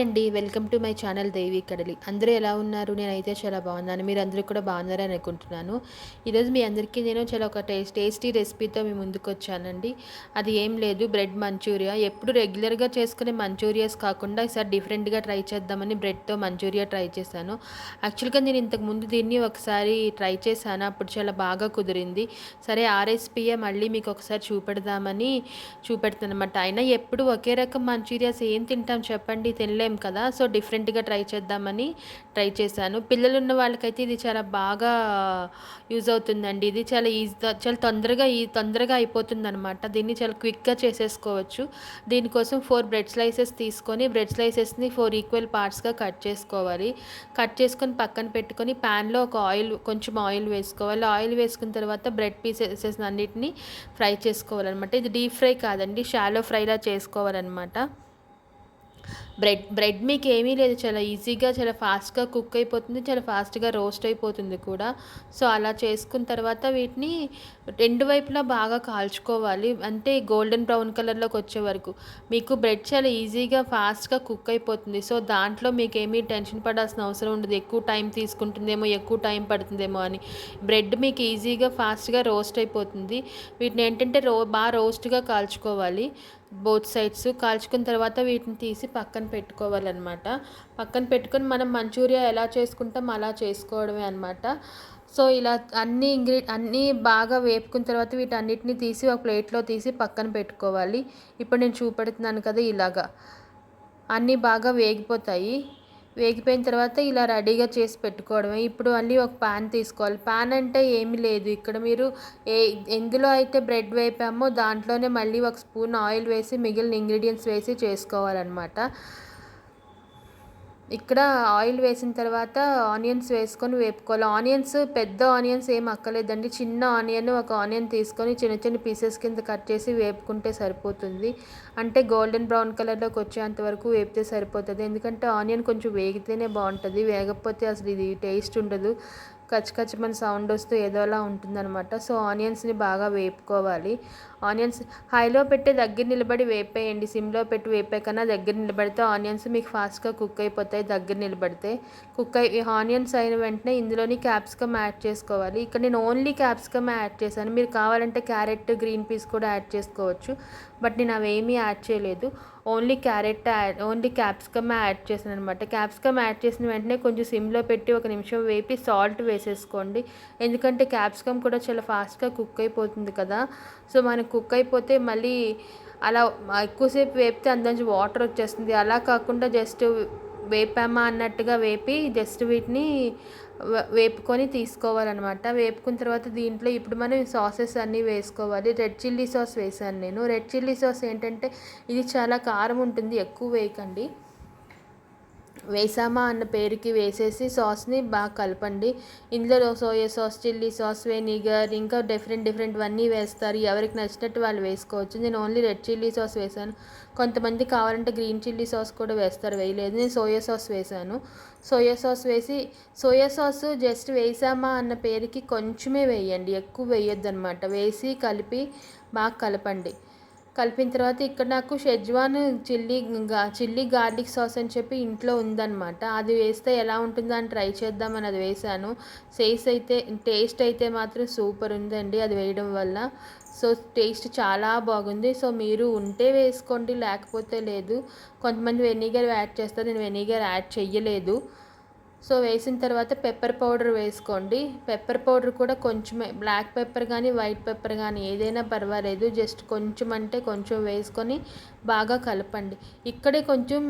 అండి. Welcome to my channel దేవి కడలి. అందరూ ఎలా ఉన్నారు? నేనైతే చాలా బాగున్నాను. మీరందరూ కూడా బాగున్నారని అనుకుంటున్నాను. ఈరోజు మీ అందరికీ నేను చాలా ఒక టేస్టీ రెసిపీతో మీ ముందుకొచ్చానండి. అది ఏం లేదు, బ్రెడ్ మంచూరియా. ఎప్పుడు రెగ్యులర్‌గా చేసుకునే మంచూరియాస్ కాకుండా ఈసారి డిఫరెంట్‌గా ట్రై చేద్దామని బ్రెడ్‌తో మంచూరియా ట్రై చేశాను. యాక్చువల్‌గా నేను ఇంతకుముందు దీన్ని ఒకసారి ట్రై చేశాను. అప్పుడు చాలా బాగా కుదిరింది. సరే ఆ రెసిపీయే మళ్ళీ మీకు ఒకసారి చూపెడతానన్నమాట. అయినా ఎప్పుడు ఒకే రకం మంచూరియాస్ ఏం తింటాం చెప్పండి? తినలేం కదా! సో, డిఫరెంట్‌గా ట్రై చేద్దామని ట్రై చేశాను. పిల్లలున్న వాళ్ళకైతే ఇది చాలా బాగా యూజ్ అవుతుందండి. ఇది చాలా తొందరగా అయిపోతుందనమాట. దీన్ని చాలా క్విక్‌గా చేసేసుకోవచ్చు. దీనికోసం 4 బ్రెడ్ స్లైసెస్ తీసుకొని, బ్రెడ్ స్లైసెస్‌ని 4 ఈక్వల్ పార్ట్స్‌గా కట్ చేసుకోవాలి. కట్ చేసుకొని పక్కన పెట్టుకొని పాన్‌లో కొంచెం ఆయిల్ వేసుకోవాలి. ఆయిల్ వేసుకున్న తర్వాత బ్రెడ్ పీసెస్ అన్నిటిని ఫ్రై చేసుకోవాలనమాట. ఇది డీప్ ఫ్రై కాదండి, షాలో ఫ్రైలా చేసుకోవాలనమాట. బ్రెడ్ మీకు ఏమీ లేదు, చాలా ఈజీగా చాలా ఫాస్ట్‌గా కుక్ అయిపోతుంది. చాలా ఫాస్ట్‌గా రోస్ట్ అయిపోతుంది కూడా. సో, అలా చేసుకున్న తర్వాత వీటిని రెండు వైపులా బాగా కాల్చుకోవాలి. అంటే గోల్డెన్ బ్రౌన్ కలర్‌లోకి వచ్చే వరకు. మీకు బ్రెడ్ చాలా ఈజీగా ఫాస్ట్‌గా కుక్ అయిపోతుంది. సో, దాంట్లో మీకేమీ టెన్షన్ పడాల్సిన అవసరం ఉండదు. ఎక్కువ టైం తీసుకుంటుందేమో, ఎక్కువ టైం పడుతుందేమో అని. బ్రెడ్ మీకు ఈజీగా ఫాస్ట్‌గా రోస్ట్ అయిపోతుంది. వీటిని ఏంటంటే బాగా రోస్ట్‌గా కాల్చుకోవాలి. బోత్ సైడ్స్ కాల్చుకున్న తర్వాత వీటిని తీసి పక్కన పెట్టుకోవాలన్నమాట. పక్కన పెట్టుకొని మనం మంచూరియా ఎలా చేసుకుంటాం అలా చేసుకోవడమే అనమాట. సో, ఇలా అన్నీ బాగా వేపుకున్న తర్వాత వీటన్నిటిని తీసి ఒక ప్లేట్లో తీసి పక్కన పెట్టుకోవాలి. ఇప్పుడు నేను చూపెడుతున్నాను కదా, ఇలాగా అన్నీ బాగా వేగిపోతాయి. వేగిపోయిన తర్వాత ఇలా రెడీగా చేసి పెట్టుకోవడమే. ఇప్పుడు మళ్ళీ ఒక పాన్ తీసుకోవాలి. పాన్ అంటే ఏమీ లేదు, ఇక్కడ మీరు ఎందులో అయితే బ్రెడ్ వేపామో దాంట్లోనే మళ్ళీ ఒక స్పూన్ ఆయిల్ వేసి మిగిలిన ఇంగ్రీడియంట్స్ వేసి చేసుకోవాలన్నమాట. ఇక్కడ ఆయిల్ వేసిన తర్వాత ఆనియన్స్ వేసుకొని వేపుకోవాలి. ఆనియన్స్ పెద్ద ఆనియన్స్ ఏం అక్కర్లేదండి. చిన్న ఒక ఆనియన్ తీసుకొని చిన్న చిన్న పీసెస్ కింద కట్ చేసి వేపుకుంటే సరిపోతుంది. అంటే గోల్డెన్ బ్రౌన్ కలర్లోకి వచ్చేంత వరకు వేపితే సరిపోతుంది. ఎందుకంటే ఆనియన్ కొంచెం వేగితేనే బాగుంటుంది. వేగకపోతే అసలు ఇది టేస్ట్ ఉండదు. కచ్చకచ్చమని సౌండ్ వస్తూ ఏదోలా ఉంటుందన్నమాట. సో, ఆనియన్స్ని బాగా వేపుకోవాలి. ఆనియన్స్ హైలో పెట్టి దగ్గర నిలబడి వేపేయండి. సిమ్లో పెట్టి వేపే కన్నా దగ్గర నిలబడితే ఆనియన్స్ మీకు ఫాస్ట్గా కుక్ అయిపోతాయి. దగ్గర నిలబడితే ఆనియన్స్ అయిన వెంటనే ఇందులోని క్యాప్సికమ్ యాడ్ చేసుకోవాలి. ఇక్కడ నేను ఓన్లీ క్యాప్సికమ్ యాడ్ చేశాను. మీరు కావాలంటే క్యారెట్, గ్రీన్ పీస్ కూడా యాడ్ చేసుకోవచ్చు. బట్ నేను అవేమీ యాడ్ చేయలేదు. ఓన్లీ క్యాప్సికమ్ యాడ్ చేశాను అనమాట. క్యాప్సికమ్ యాడ్ చేసిన వెంటనే కొంచెం సిమ్లో పెట్టి ఒక నిమిషం వేపి సాల్ట్ వేసేసుకోండి. ఎందుకంటే క్యాప్సికమ్ కూడా చాలా ఫాస్ట్గా కుక్ అయిపోతుంది కదా. సో, మనకు కుక్ అయిపోతే మళ్ళీ అలా ఎక్కువసేపు వేపితే అందులోంచి వాటర్ వచ్చేస్తుంది. అలా కాకుండా జస్ట్ వేపామా అన్నట్టుగా వేపి జస్ట్ వీటిని వేపుకొని తీసుకోవాలన్నమాట. వేపుకున్న తర్వాత దీంట్లో ఇప్పుడు మనం సాసెస్ అన్నీ వేసుకోవాలి. రెడ్ చిల్లీ సాస్ వేసాను నేను. రెడ్ చిల్లీ సాస్ ఏంటంటే ఇది చాలా కారం ఉంటుంది, ఎక్కువ వేయకండి. వేసామా అన్న పేరుకి వేసేసి సాస్ని బాగా కలపండి. ఇందులో soya sauce, chilli sauce, vinegar ఇంకా డిఫరెంట్వన్నీ వేస్తారు. ఎవరికి నచ్చినట్టు వాళ్ళు వేసుకోవచ్చు. నేను ఓన్లీ రెడ్ చిల్లీ సాస్ వేసాను. కొంతమంది కావాలంటే గ్రీన్ చిల్లీ సాస్ కూడా వేస్తారు, వేయలేదు. నేను సోయా సాస్ వేసాను. సోయా సాస్ జస్ట్ వేసామా అన్న పేరుకి కొంచెమే వేయండి, ఎక్కువ వేయొద్దు అనమాట. వేసి కలిపి బాగా కలపండి. కలిపిన తర్వాత ఇక్కడ నాకు షెజ్వాన్ చిల్లీ గార్లిక్ సాస్ అని చెప్పి ఇంట్లో ఉందన్నమాట. అది వేస్తే ఎలా ఉంటుందో అని ట్రై చేద్దామని అది వేసాను. టేస్ట్ అయితే మాత్రం సూపర్ ఉందండి అది వేయడం వల్ల. సో, టేస్ట్ చాలా బాగుంది. సో, మీరు ఉంటే వేసుకోండి, లేకపోతే లేదు. కొంతమంది వెనిగర్ యాడ్ చేస్తారు, నేను వెనిగర్ యాడ్ చెయ్యలేదు. సో, వేసిన తర్వాత పెప్పర్ పౌడర్ వేసుకోండి. పెప్పర్ పౌడర్ కూడా కొంచెమే, బ్లాక్ పెప్పర్ కానీ వైట్ పెప్పర్ కానీ ఏదైనా పర్వాలేదు. జస్ట్ కొంచెం అంటే కొంచెం వేసుకొని బాగా కలపండి. ఇక్కడే కొంచెం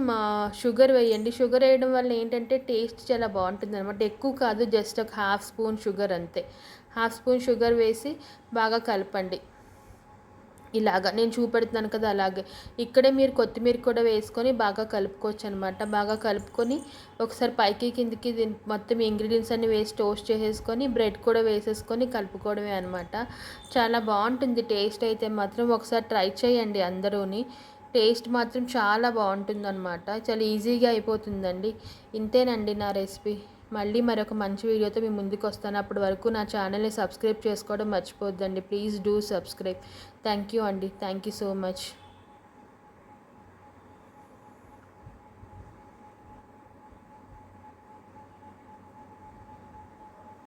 షుగర్ వేయండి. షుగర్ వేయడం వల్ల ఏంటంటే టేస్ట్ చాలా బాగుంటుంది అనమాట. ఎక్కువ కాదు, జస్ట్ ఒక హాఫ్ స్పూన్ షుగర్ అంతే. హాఫ్ స్పూన్ షుగర్ వేసి బాగా కలపండి. ఇలాగా నేను చూపెడుతున్నాను కదా, అలాగే ఇక్కడే మీరు కొత్తిమీర కూడా వేసుకొని బాగా కలుపుకోవచ్చు అనమాట. బాగా కలుపుకొని ఒకసారి పైకి కిందికి మొత్తం ఇంగ్రీడియంట్స్ అన్నీ వేసి టోస్ట్ చేసేసుకొని బ్రెడ్ కూడా వేసేసుకొని కలుపుకోవడమే అనమాట. చాలా బాగుంటుంది టేస్ట్ అయితే మాత్రం. ఒకసారి ట్రై చేయండి అందరూని. టేస్ట్ మాత్రం చాలా బాగుంటుందన్నమాట. చాలా ఈజీగా అయిపోతుందండి. ఇంతేనండి నా రెసిపీ. మళ్ళీ మరొక మంచి వీడియోతో మీ ముందుకు వస్తాను. అప్పటి వరకు నా ఛానల్ని సబ్స్క్రైబ్ చేసుకోవడం మర్చిపోద్దండి. Please do subscribe. Thank you అండి. Thank you so much.